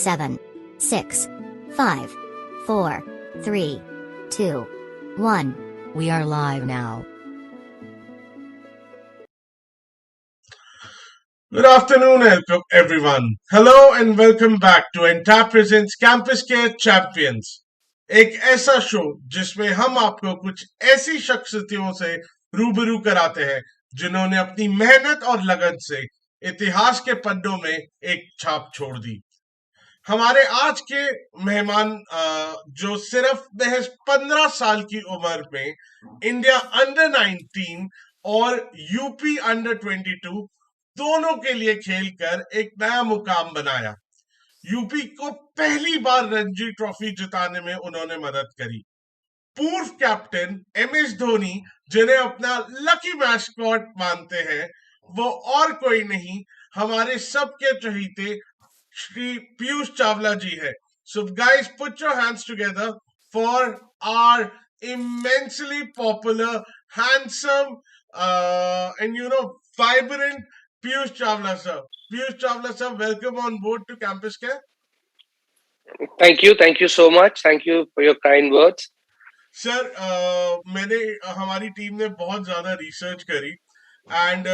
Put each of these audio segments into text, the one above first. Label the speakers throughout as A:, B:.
A: 7, 6, 5, 4, 3, 2, 1. We are live now.
B: Good afternoon, everyone. Hello and welcome back to Entab presents CampusCare Champions. एक ऐसा show जिसमें हम आपको कुछ ऐसी शख्सियतों से रूबरू कराते हैं जिन्होंने अपनी मेहनत और लगन से इतिहास के पन्नों में एक छाप छोड़ दी। हमारे आज के मेहमान जो सिर्फ महज 15 साल की उम्र में इंडिया अंडर 19 और यूपी अंडर 22 दोनों के लिए खेलकर एक नया मुकाम बनाया। यूपी को पहली बार रणजी ट्रॉफी जिताने में उन्होंने मदद करी। पूर्व कैप्टन एमएस धोनी जिन्हें अपना लकी मैस्कॉट मानते हैं, वो और कोई नहीं हमारे सबके चहीते श्री पीयूष चावला जी है। So guys, put your hands together for our immensely popular, handsome, and vibrant Piyush Chawla sir. Piyush Chawla sir, welcome on board to CampusCare.
C: Thank you so much. Thank you for your kind words.
B: Sir मैंने हमारी team ने बहुत ज्यादा research करी and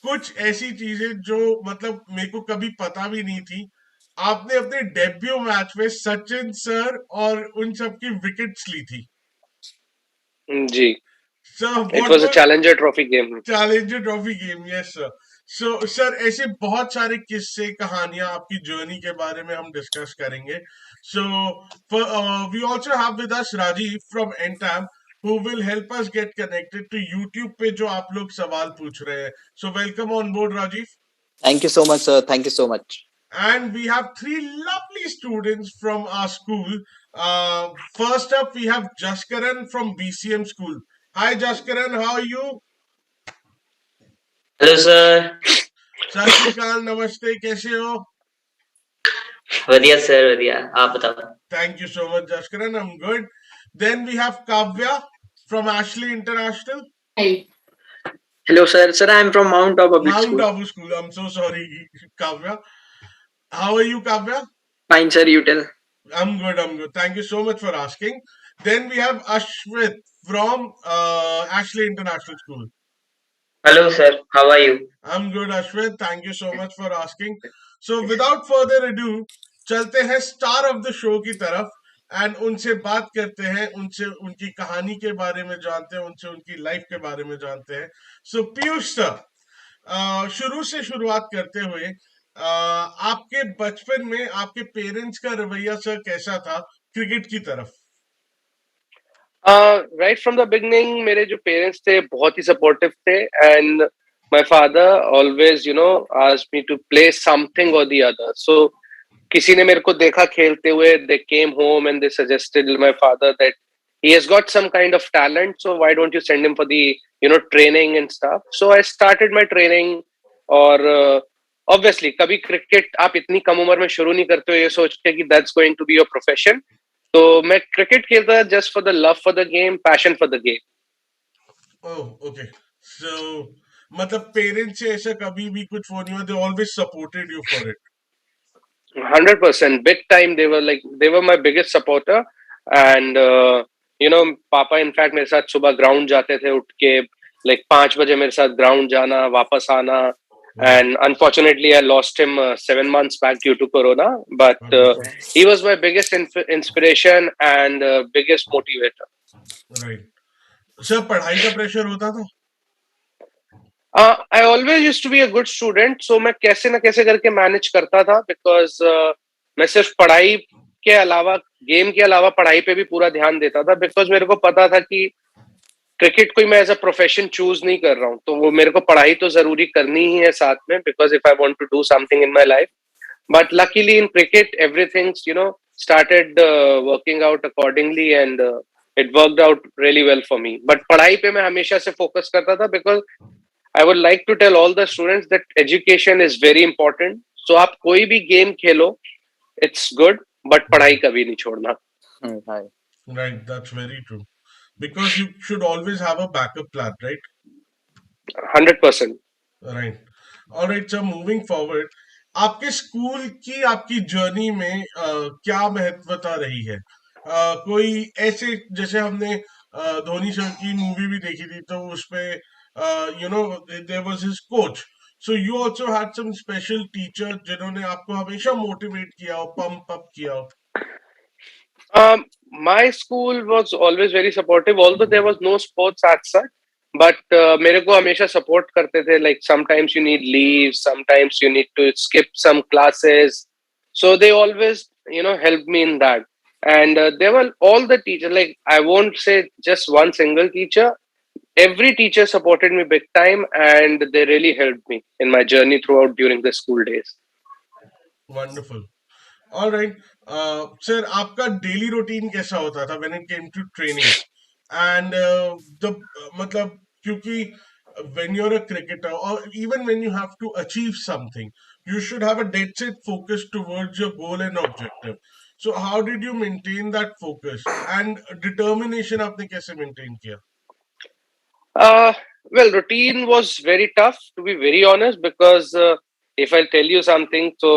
B: कुछ ऐसी चीजें जो मतलब मेरे को कभी पता भी नहीं थी। आपने अपने डेब्यू मैच में सचिन सर और उन सब की विकेट्स ली थी।
C: जी sir, it was a challenger trophy game.
B: Challenger trophy game, yes sir. So sir ऐसे बहुत सारे किस्से कहानियां आपकी जर्नी के बारे में हम डिस्कस करेंगे। So we also have with us Rajeev from Entab who will help us get connected to YouTube पे जो आप लोग सवाल पूछ रहे हैं। So welcome on board, Rajiv.
D: Thank you so much, sir. Thank you so much.
B: And we have three lovely students from our school. First up, we have Jashkaran from BCM school. Hi, Jashkaran. How are you?
E: Hello sir.
B: सत श्री अकाल, नमस्ते, कैसे हो?
E: बढ़िया sir, बढ़िया, आप बताओ।
B: Thank you so much, Jashkaran. I'm good. Then we have Kavya from Ashley International.
F: Hi. Hello, sir. Sir, I'm from Mount Abu School.
B: Mount Abu School. I'm so sorry, Kavya. How are you, Kavya?
F: Fine, sir. You tell.
B: I'm good. I'm good. Thank you so much for asking. Then we have Ashwit from Ashley International School.
E: Hello, sir. How are you?
B: I'm good, Ashwit. Thank you so much for asking. So, without further ado, चलते हैं star of the show की तरफ and उनसे बात करते हैं, उनसे उनकी कहानी के बारे में जानते हैं, उनसे उनकी लाइफ के बारे में जानते हैं। सो पीयूष सर, शुरू से शुरुआत करते हुए आपके बचपन में आपके पेरेंट्स का रवैया सर कैसा था क्रिकेट की तरफ?
C: Right from the beginning, मेरे जो पेरेंट्स थे बहुत ही सपोर्टिव थे and my father always asked me to play something or the other. So किसी ने मेरे को देखा खेलते हुए, they came home and they suggested my father that he has got some kind of talent, so why don't you send him for the training and stuff. So I started my training और obviously कभी cricket आप इतनी कम उम्र में शुरू नहीं करते हो ये सोच के कि that's going to be your profession. तो मैं क्रिकेट खेलता just for the love for the game, passion for the game.
B: Oh, okay. So मतलब पेरेंट्स से ऐसा कभी भी कुछ वो नहीं हुआ, they always supported you for it.
C: 100%, big time. They were my biggest supporter, and पापा इनफैक्ट मेरे साथ सुबह ग्राउंड जाते थे, उठ के 5 बजे मेरे साथ ग्राउंड जाना, वापस आना. And unfortunately, I lost him 7 months back due to Corona. But he was my biggest inspiration and biggest motivator.
B: Right. Sir पढ़ाई का प्रेशर होता था?
C: I always used to be a good student, so मैं कैसे ना कैसे करके manage करता था because मैं सिर्फ पढ़ाई के अलावा, गेम के अलावा पढ़ाई पे भी पूरा ध्यान देता था because मेरे को पता था कि क्रिकेट कोई मैं एज अ प्रोफेशन चूज नहीं कर रहा हूँ, तो वो मेरे को पढ़ाई तो जरूरी करनी ही है साथ में because if I want to do something in my life. But luckily in cricket everything started working out accordingly and it worked out really well for me. But पढ़ाई पे मैं हमेशा से फोकस करता था because I would like to tell all the students that education is very important. So आप कोई भी game Khelo, it's good, but पढ़ाई कभी नहीं छोड़ना.
B: Right, that's very true. Because you should always have a backup plan, right?
C: 100%.
B: Right. All right, so moving forward, आपके school की आपकी जर्नी में क्या महत्वता रही है? कोई ऐसे जैसे हमने धोनी सर की मूवी भी देखी थी तो उसपे you know there was his coach, so you also had some special teacher जिन्होंने आपको हमेशा मोटिवेट किया हो, पंप अप किया हो?
C: My school was always very supportive, although there was no sports as such. But मेरे को हमेशा support करते थे. Like sometimes you need leave, sometimes you need to skip some classes. So they always, helped me in that. And they were all the teachers. Like I won't say just one single teacher. Every teacher supported me big time, and they really helped me in my journey throughout during the school days.
B: Wonderful. Alright. Sir, आपका daily routine कैसा होता था when it came to training? And the मतलब, क्योंकि when you're a cricketer or even when you have to achieve something, you should have a dead set focus towards your goal and objective. So how did you maintain that focus and determination? आपने कैसे maintain किया?
C: Uh, well, routine was very tough to be very honest because if I tell you something, so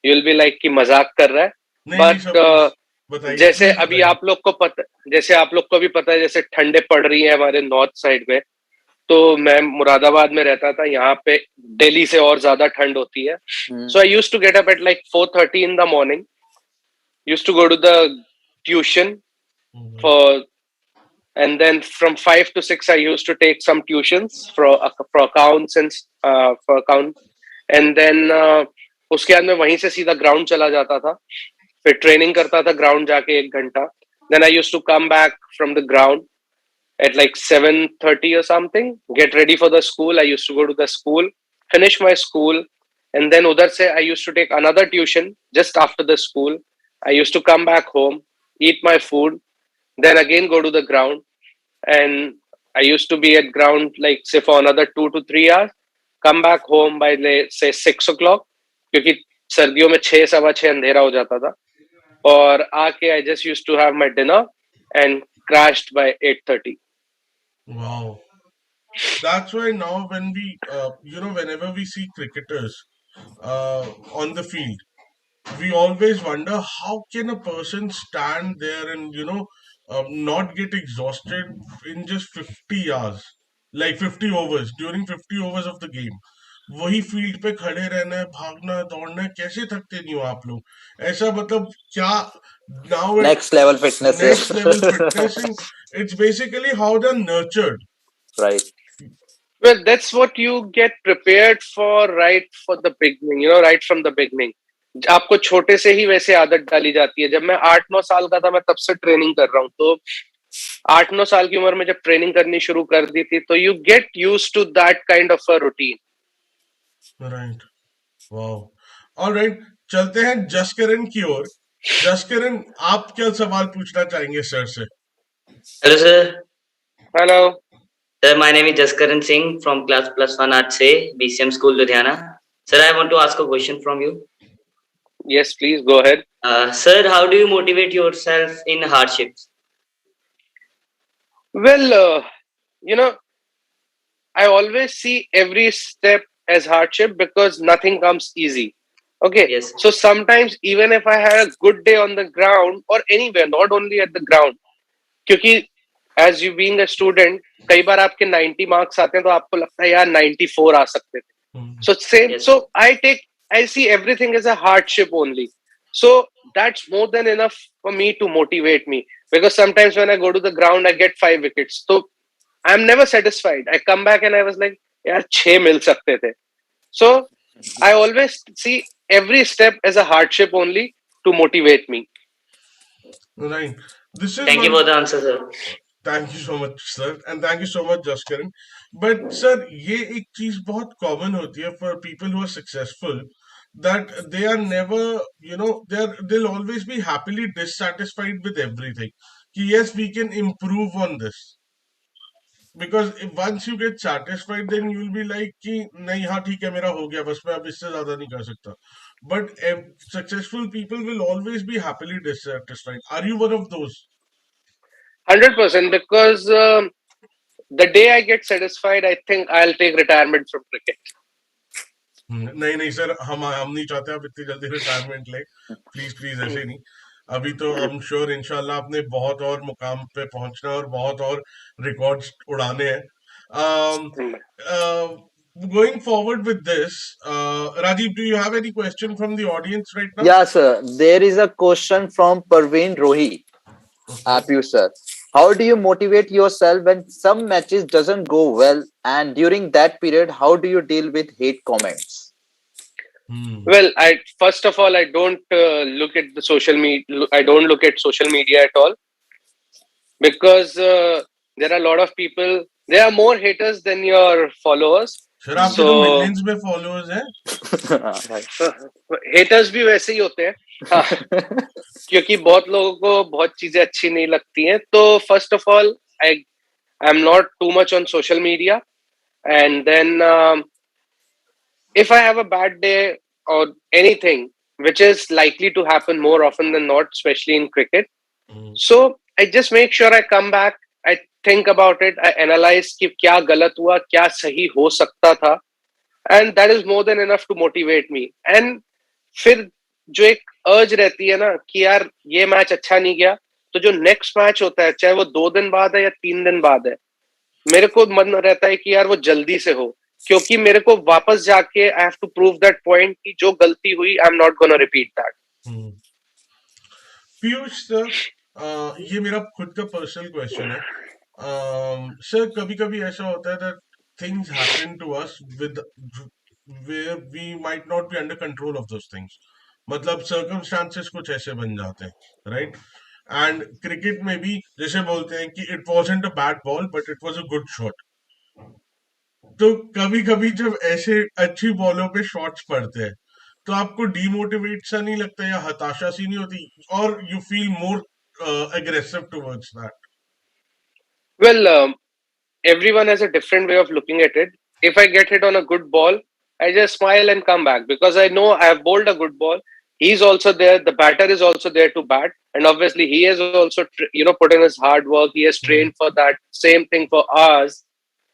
C: you'll be like कि मजाक कर रहा है.
B: नहीं नहीं
C: But
B: सर, प्लीज बताइए,
C: जैसे
B: प्लीज
C: अभी
B: बताइए।
C: आप लोग को पता, जैसे आप लोग को भी पता है, जैसे ठंडे पड़ रही है हमारे नॉर्थ साइड में. तो मैं मुरादाबाद में रहता था. यहाँ पे दिल्ली से और ज्यादा ठंड होती है. So I used to get up at like 4:30 in the morning. Used to go to the tuition for, and then from 5 to 6 I used to take some tuitions for accounts and for account. And then उसके बाद मैं वहीं से सीधा ground चला जाता था. फिर ट्रेनिंग करता था ग्राउंड जाके 1 घंटा. Then I used to come back from the ground at like 7:30 or something, get ready for the school. I used to go to the school, finish my school, and then udhar se I used to take another tuition just after the school. I used to come back home, eat my food, then again go to the ground. And I used to be at ground like say for another 2 to 3 hours. Come back home by say 6 o'clock, क्योंकि सर्दियों में 6 सवा 6 अंधेरा हो जाता था. और आके I just used to have my dinner and crashed by 8:30.
B: Wow. That's why now when we, whenever we see cricketers on the field, we always wonder how can a person stand there and, not get exhausted in just 50 hours, like 50 overs, during 50 overs of the game. वही field पे खड़े रहना है, भागना है, दौड़ना है, कैसे थकते नहीं हो आप लोग? ऐसा मतलब क्या? Now it
D: Next level fitness.
B: next level fitness, and it's basically how they're nurtured.
D: Right.
C: Well, that's what you get prepared for right for the beginning, right from the beginning. आपको छोटे से ही वैसे आदत डाली जाती है. जब मैं 8-9 साल का था, मैं तब से ट्रेनिंग कर रहा हूँ. तो 8-9 साल की उम्र में जब ट्रेनिंग करनी शुरू कर दी थी, तो you get use to that kind of a routine.
B: Right, wow. Alright, चलते हैं जसकरण की ओर। जसकरण, आप क्या सवाल पूछना चाहेंगे सर से?
E: Hello, sir.
C: Hello.
E: Sir, my name is Jashkaran Singh from class +1 Arts A, BCM School, Ludhiana. Sir, I want to ask a question from you.
C: Yes, please go ahead.
E: Sir, how do you motivate yourself in hardships?
C: Well, I always see every step as hardship because nothing comes easy. Okay.
E: Yes.
C: So sometimes even if I had a good day on the ground or anywhere, not only at the ground, क्योंकि as you being a student, कई बार आपके 90 marks आते हैं तो आपको लगता है यार 94 आ सकते थे. So same.
E: Yes.
C: So I see everything as a hardship only. So that's more than enough for me to motivate me, because sometimes when I go to the ground, I get 5 wickets. So I'm never satisfied. I come back and I was like, यार 6 मिल सकते थे. So I always see every step as a hardship only to motivate me.
B: Right. This is
E: Thank you for the answer, sir.
B: Thank you so much, sir, and thank you so much, Jashkaran. But sir, ये एक चीज बहुत common होती है for people who are successful, that they are never, they'll always be happily dissatisfied with everything. कि yes, we can improve on this. Because if once you get satisfied, then you'll be like कि नहीं, हाँ ठीक है, मेरा हो गया, बस मैं अब इससे ज्यादा नहीं कर सकता. But successful people will always be happily dissatisfied. Are you one of those?
C: 100%, because the day I get satisfied, I think I'll take retirement from cricket.
B: नहीं नहीं सर, हम नहीं चाहते आप इतनी जल्दी रिटायरमेंट ले, प्लीज प्लीज ऐसे नहीं। अभी तो आई एम श्योर इंशाल्लाह आपने बहुत और मुकाम पे पहुंचना और बहुत और रिकॉर्ड्स उड़ाने हैं। Going forward with this, Rajiv, do you have any question from the audience right now?
D: Yeah, sir. There is a question from Parveen Rohi. Piyush sir, how do you motivate yourself when some matches doesn't go well, and during that period, how do you deal with hate comments?
C: Well, I first of all, I don't look at the social media. I don't look at social media at all because there are a lot of people. There are more haters than your followers.
B: Sir आपके तो millions में followers हैं।
C: Haters भी वैसे ही होते हैं, क्योंकि बहुत लोगों को बहुत चीजें अच्छी नहीं लगती हैं। तो first of all I am not too much on social media, and then if I have a bad day or anything, which is likely to happen more often than not, especially in cricket, so I just make sure I come back, I think about it, I analyze कि क्या गलत हुआ, क्या सही हो सकता था, and that is more than enough to motivate me. And फिर जो एक अर्ज रहती है ना कि यार ये मैच अच्छा नहीं गया, तो जो नेक्स्ट मैच होता है, चाहे वो 2 दिन बाद है या 3 दिन बाद है, मेरे को मन रहता है कि यार वो जल्दी से हो, क्योंकि मेरे को वापस जाके I have to prove that point कि जो गलती हुई I am not gonna repeat that.
B: Piyush sir, ये मेरा खुद का पर्सनल क्वेश्चन है। सर कभी कभी ऐसा होता है that things happen to us with where we might not be under control of those things, मतलब सर्कमस्टांसेस कुछ ऐसे बन जाते हैं, राइट? एंड क्रिकेट में भी जैसे बोलते हैं कि it wasn't a bad ball but it was a good shot. तो कभी कभी जब ऐसे अच्छी बॉलों पे शॉट्स पड़ते हैं तो आपको डीमोटिवेट सा नहीं लगता या हताशा सी नहीं होती, और you feel more aggressive towards that?
C: Well, everyone has a different way of looking at it. If I get hit on a good ball, I just smile and come back because I know I have bowled a good ball. He's also there. The batter is also there to bat, and obviously he has also put in his hard work. He has trained for that. Same thing for hours.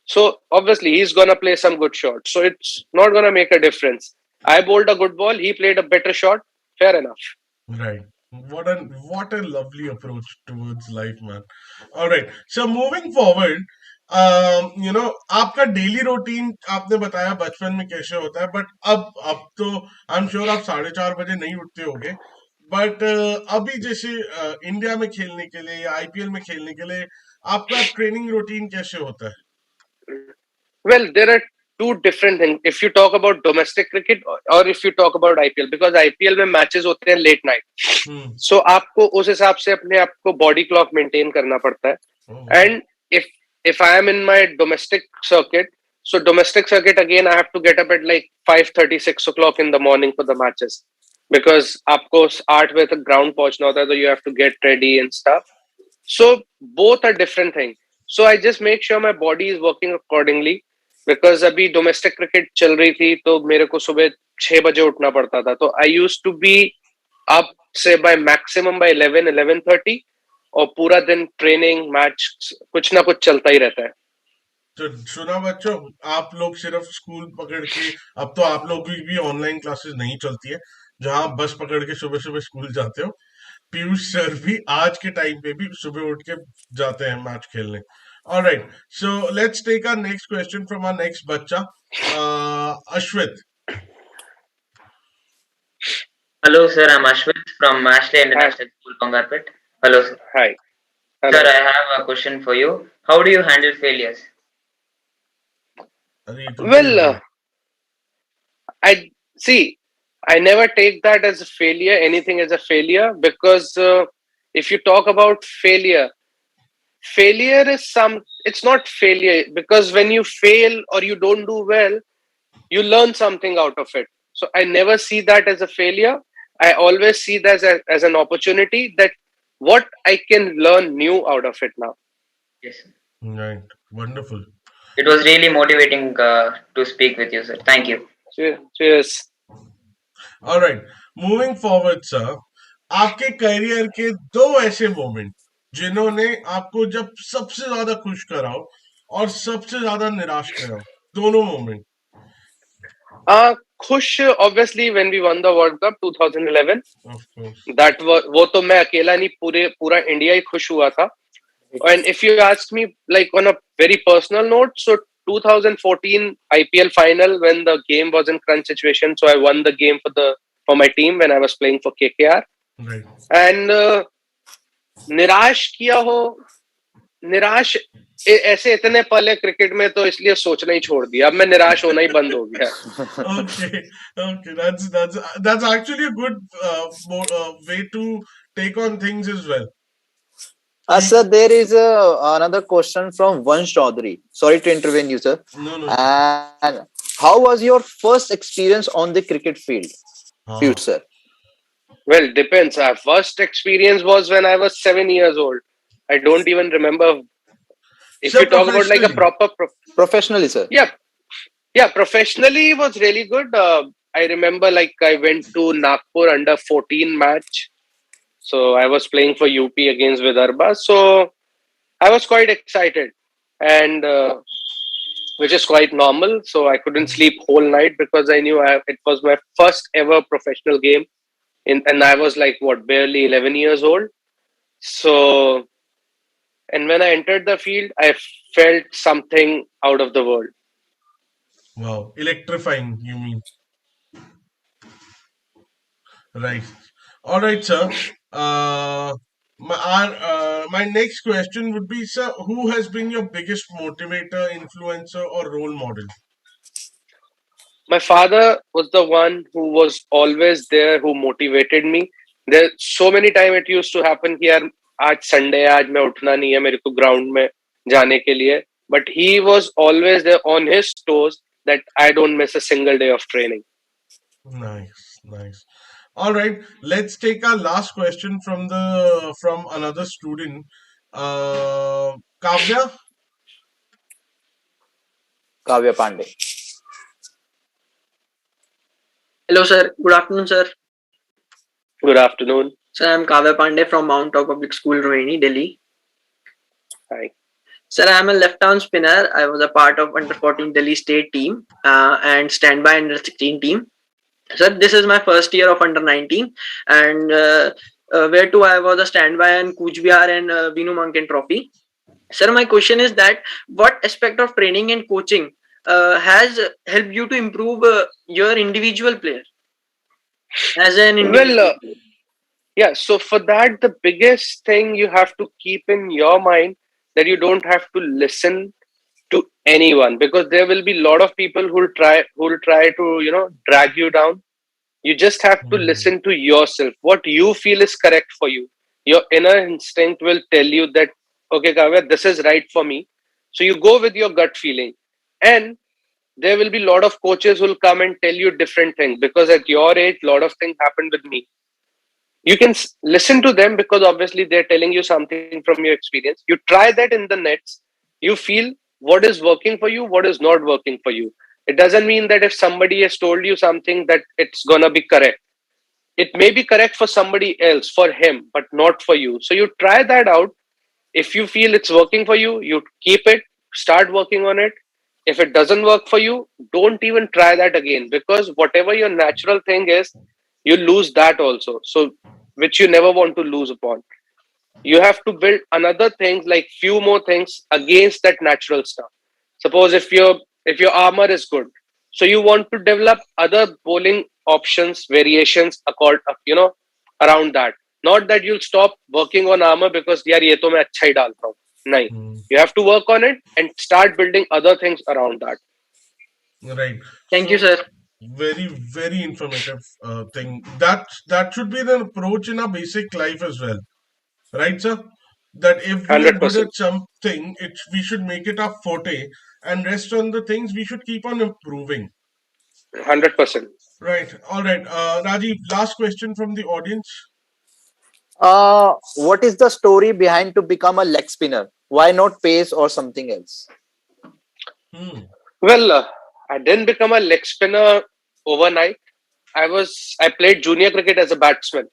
C: So obviously he's gonna play some good shots. So it's not gonna make a difference. I bowled a good ball. He played a better shot. Fair enough.
B: Right. What a lovely approach towards life, man. All right. So moving forward, आपका daily routine आपने बताया बचपन में कैसे होता है, but अब तो आई एम श्योर आप 4:30 बजे नहीं उठते होगे, बट अभी जैसे इंडिया में खेलने के लिए या आईपीएल में खेलने के लिए आपका ट्रेनिंग रूटीन कैसे होता है?
C: Well, there are two different things. If you talk about domestic cricket or if you talk about IPL, because IPL में matches होते हैं late night, so आपको उस हिसाब से अपने आप को body clock maintain करना पड़ता है. And if I am in my domestic circuit, so domestic circuit again I have to get up at like 5:30, 6 o'clock in the morning for the matches, because आपको 8 बजे तक ground पहुंचना होता है, so you have to get ready and stuff. So both are different things. So I just make sure my body is working accordingly. Because अभी domestic cricket चल रही थी तो मेरे को सुबह 6 बजे उठना पड़ता था, तो आई यूज टू बी अप से बाय मैक्सिमम बाय 11:30, और पूरा दिन ट्रेनिंग मैच कुछ ना कुछ चलता ही रहता है।
B: तो सुना बच्चों, आप लोग सिर्फ स्कूल पकड़ के, अब तो आप लोग भी ऑनलाइन क्लासेस नहीं चलती है जहां बस पकड़ के सुबह सुबह स्कूल जाते हो, पीयूष सर भी आज के टाइम पे भी सुबह उठ के जाते हैं मैच खेलने। All right, so let's take our next question from our next bacha, Ashwit.
E: Hello, sir. I'm Ashwit from Ashley International School, Kongarpet. Hello, sir.
C: Hi.
E: Hello. Sir, I have a question for you. How do you handle failures?
C: Well, I see. I never take that as a failure. Anything as a failure, because if you talk about failure is it's not failure, because when you fail or you don't do well, you learn something out of it. So I never see that as a failure. I always see that as an opportunity, that what I can learn new out of it now.
E: Yes, sir.
B: Right. Wonderful.
E: It was really motivating to speak with you, sir. Thank you.
C: Cheers.
B: All right. Moving forward, sir, आपके career के 2 ऐसे moment जिन्होंने आपको जब सबसे ज्यादा खुश कराओ और सबसे ज्यादा निराश कराओ, दोनों मोमेंट।
C: खुश obviously when we won the World Cup 2011.
B: Of course.
C: That वो तो मैं अकेला नहीं पूरा इंडिया ही खुश हुआ था. And if you ask me, like on a very personal note, so 2014 IPL final when the game was in crunch situation, so I won the game for my team when I was playing for KKR.
B: Right.
C: And निराश किया हो, निराश ऐसे इतने पल है cricket में तो इसलिए सोचना ही छोड़ दिया. अब मैं निराश होना ही बंद हो गया.
B: Okay, that's actually a good way to take on things as well.
D: Sir, there is another question from Vansh Chaudhary. Sorry to intervene you, sir.
B: No.
D: And how was your first experience on the cricket field, Piyush sir?
C: Well, depends. Our first experience was when I was 7 years old. I don't even remember. If
B: So
C: you talk about like a proper
D: Professionally, sir.
C: Yeah, professionally it was really good. I remember like I went to Nagpur under 14 match. So I was playing for UP against Vidarbha. So I was quite excited, and which is quite normal. So I couldn't sleep whole night because I knew it was my first ever professional game, and I was like barely 11 years old. So, and when I entered the field, I felt something out of the world.
B: Wow, electrifying, you mean? Right. All right, sir. My next question would be, sir, who has been your biggest motivator, influencer, or role model?
C: My father was the one who was always there, who motivated me. There so many times it used to happen कि यार आज Sunday है, आज मैं उठना नहीं है मेरे को ground में जाने के लिए. But he was always there on his toes that I don't miss a single day of training.
B: Nice. All right, let's take our last question from another student. Kavya
D: Pandey.
F: Hello, sir. Good afternoon, sir.
C: Good afternoon.
F: Sir, I'm Kavya Pandey from Mount Abu Public School, Rohini, Delhi.
C: Hi.
F: Sir, I'm a left-arm spinner. I was a part of under 14 Delhi state team and standby under 16 team. Sir, this is my first year of under 19, and where to I was a standby in Kuch Bihar and Binu Mankin Trophy. Sir, my question is that what aspect of training and coaching has helped you to improve your individual player as an individual?
C: Yeah, so for that, the biggest thing you have to keep in your mind that you don't have to listen to anyone, because there will be a lot of people who will try to drag you down. You just have to listen to yourself. What you feel is correct for you. Your inner instinct will tell you that, okay, Kavya, this is right for me. So you go with your gut feeling. And there will be a lot of coaches who will come and tell you different things, because at your age, a lot of things happened with me. You can listen to them because obviously they're telling you something from your experience. You try that in the nets. You feel what is working for you, what is not working for you. It doesn't mean that if somebody has told you something that it's gonna be correct. It may be correct for somebody else, for him, but not for you. So you try that out. If you feel it's working for you, you keep it, start working on it. If it doesn't work for you, don't even try that again, because whatever your natural thing is, you lose that also. So, which you never want to lose upon. You have to build another things, like few more things against that natural stuff. Suppose if your armor is good, so you want to develop other bowling options, variations around that. Not that you'll stop working on armor because yaar ye to main अच्छा ही डालता हूँ. No. You have to work on it and start building other things around that.
B: Right.
F: Thank you, sir.
B: Very, very informative thing. That should be the approach in our basic life as well. Right, sir? That if we are good
C: 100%.
B: at something, we should make it our forte, and rest on the things we should keep on improving.
C: 100%.
B: Right. All right. Rajiv, last question from the audience.
D: What is the story behind to become a leg spinner? Why not pace or something else?
C: Well, I didn't become a leg spinner overnight. I played junior cricket as a batsman.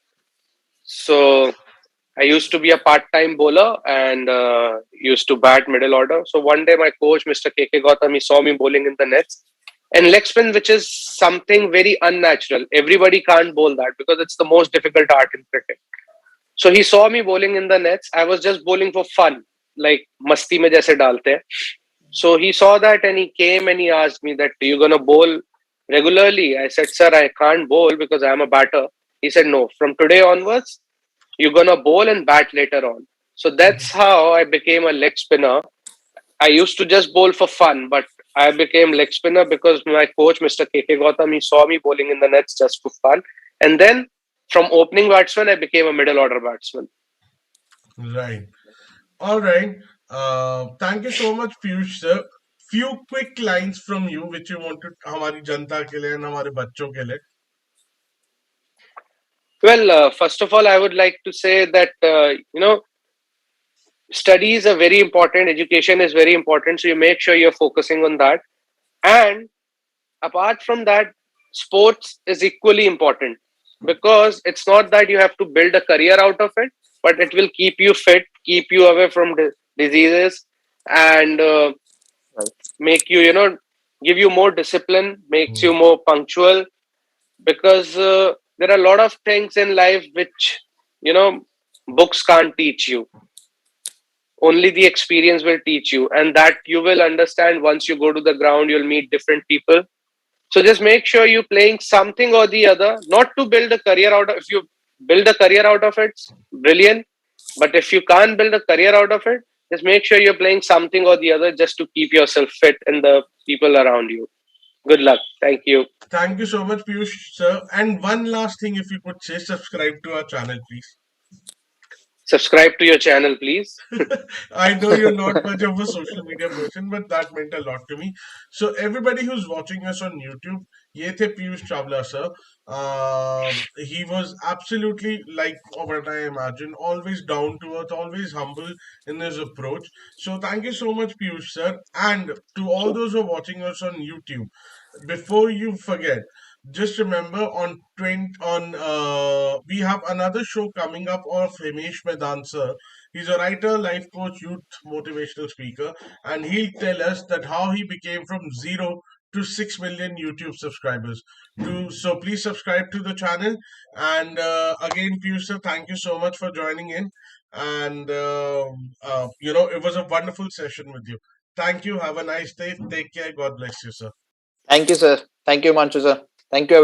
C: So I used to be a part-time bowler and used to bat middle order. So one day my coach, Mr. KK Gautam, he saw me bowling in the nets. and leg spin, which is something very unnatural. Everybody can't bowl that because it's the most difficult art in cricket. So he saw me bowling in the nets. I was just bowling for fun, like masti mein jaise dalte hain. So he saw that and he came and he asked me that, "You gonna bowl regularly?" I said, "Sir, I can't bowl because I am a batter." He said, "No, from today onwards, you're gonna bowl and bat later on." So
B: Mhm.
C: that's how I became a leg spinner. I used to just bowl for fun, but I became leg spinner because my coach, Mr. KK Gautam, he saw me bowling in the nets just for fun. And then from opening batsman, I became a middle order batsman.
B: Right. All right. Thank you so much, Piyush sir. Few quick lines from you which you want to हमारी जनता के लिए and हमारे बच्चों के लिए.
C: Well, first of all, I would like to say that, studies are very important, education is very important. So you make sure you're focusing on that. And apart from that, sports is equally important because it's not that you have to build a career out of it, but it will keep you fit, keep you away from diseases, and
D: Right.
C: make you, give you more discipline, makes you
B: Hmm.
C: more punctual. Because there are a lot of things in life which, you know, books can't teach you. Only the experience will teach you, and that you will understand once you go to the ground. You'll meet different people. So just make sure you're playing something or the other, not to build a career out of. If you build a career out of it, brilliant. But if you can't build a career out of it, just make sure you're playing something or the other just to keep yourself fit and the people around you. Good luck. Thank you.
B: Thank you so much, Piyush sir. And one last thing, if you could say, subscribe to our channel, please.
C: Subscribe to your channel, please.
B: I know you're not much of a social media person, but that meant a lot to me. So everybody who's watching us on YouTube, ye the Piyush Chawla sir. He was absolutely like what I imagine, always down to earth, always humble in his approach. So thank you so much, Piyush sir, and to all
C: Sure.
B: those who are watching us on YouTube. Before you forget, just remember on 20 on we have another show coming up of Himesh Medan sir. He's a writer, life coach, youth motivational speaker, and he'll tell us that how he became from 0 to 6 million YouTube subscribers. So please subscribe to the channel. And again, Piyush sir, thank you so much for joining in. And it was a wonderful session with you. Thank you. Have a nice day. Take care. God bless you, sir.
D: Thank you, sir. Thank you, Manchu, sir. Thank you, everyone.